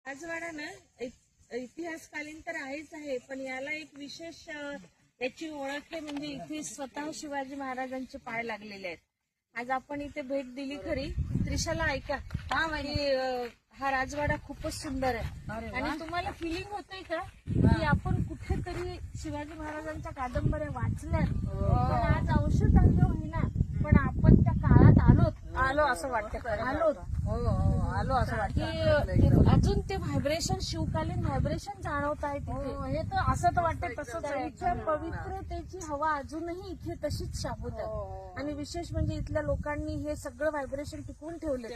राजवाडा ना इतिहासकालीन तर आहेच आहे, पण याला एक विशेष याची ओळख आहे म्हणजे इथे स्वतः शिवाजी महाराजांचे पाय लागलेले आहेत. आज आपण इथे भेट दिली खरी. त्रिशाला ऐका हा राजवाडा खूपच सुंदर आहे आणि तुम्हाला फिलिंग होतंय का की आपण कुठेतरी शिवाजी महाराजांच्या कादंबऱ्या वाचल्यात, पण आज अंशतः होईना पण आपण त्या काळात आलो असं वाटतं. आलो असं वाटतं की अजून ते व्हायब्रेशन, शिवकालीन व्हायब्रेशन जाणवत आहे तिथे. हे तर असं तर वाटतं तसंच पवित्रतेची हवा अजूनही इथे तशीच शाबूत आहे. आणि विशेष म्हणजे इथल्या लोकांनी हे सगळं व्हायब्रेशन टिकवून ठेवले.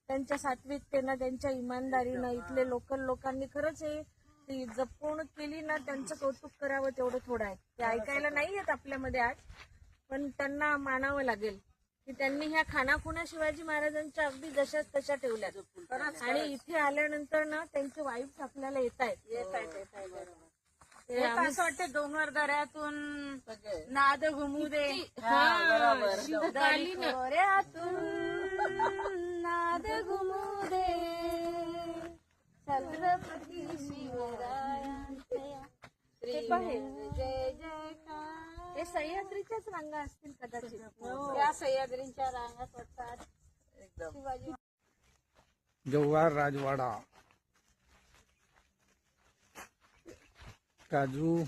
त्यांच्या सात्विकतेनं, त्यांच्या इमानदारीनं इथले लोकल लोकांनी खरंच हे ती जपवणूक केली ना. त्यांचं कौतुक करावं तेवढं थोडं आहे. ते ऐकायला नाही येत आपल्यामध्ये आज, पण त्यांना मानावं लागेल की त्यांनी ह्या खानाखुणा शिवाजी महाराजांच्या अगदी जशाच तशा ठेवल्यात. आणि इथे आल्यानंतर ना त्यांचे वाईब्स आपल्याला येत आहेत. असं वाटतं डोंगर दऱ्यातून नाद घुमू दे, शिवकालीन नाद घुमू दे, छत्रपती शिवरायांच्या जय जयकार. हे सह्याद्रीच्याच रांगा असतील कदाचित. त्या सह्याद्रीच्या रांगाच वाटतात. शिवाजी जव्हार राजवाडा. काजू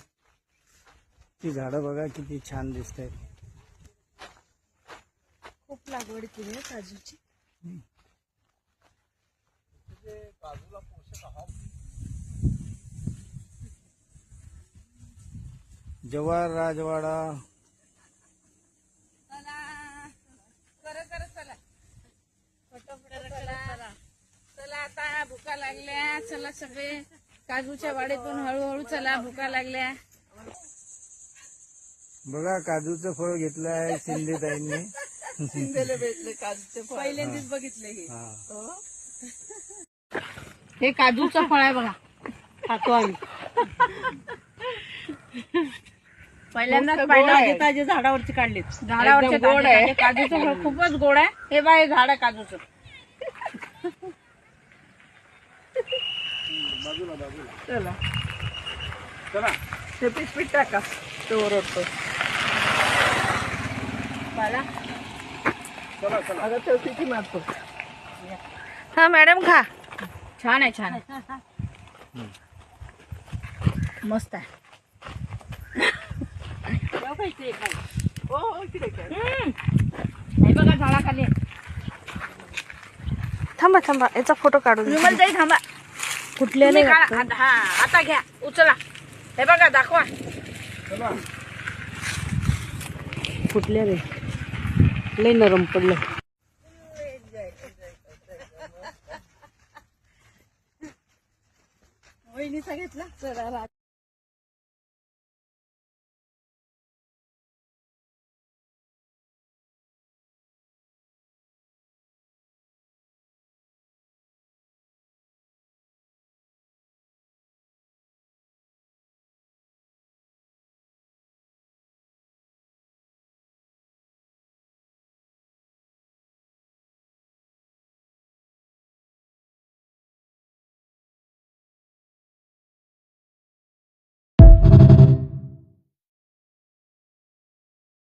ची झाडं बघा किती छान दिसत आहेत. खूप लागवड केली आहे काजूची. जव्हार राजवाडा. चला आता भुका लागल्या. चला सगळे काजूच्या वाडीतून हळूहळू चला, भुका लागल्या. बघा काजूचं फळ घेतलं आहे शिंदेताईंनी. शिंदेला भेटले काजूचे फळ, पहिल्यांदाच बघितले हे. हे काजूचं फळ आहे बघा, खातो आम्ही. पहिल्यांदाच पाहिलं. ताजे झाडावरची काढले, झाडावरचे गोड आहे. काजूचं फळ खूपच गोड आहे. हे बघा, हे झाड आहे काजूचं. चला चला ते पीठ टाका, तो ओरडतो. चला तो किती मारतो. हा मॅडम खा. छान आहे, छान आहे, मस्त आहे. हे बघा झाडाखाली. थांबा थांबा, याचा फोटो काढून. विमलताई थांबा. कुठलेले हा आता घ्या, उचला. हे बघा, दाखवा. कुठले रे, लय नरम पडलं. वहिनीचा घेतला.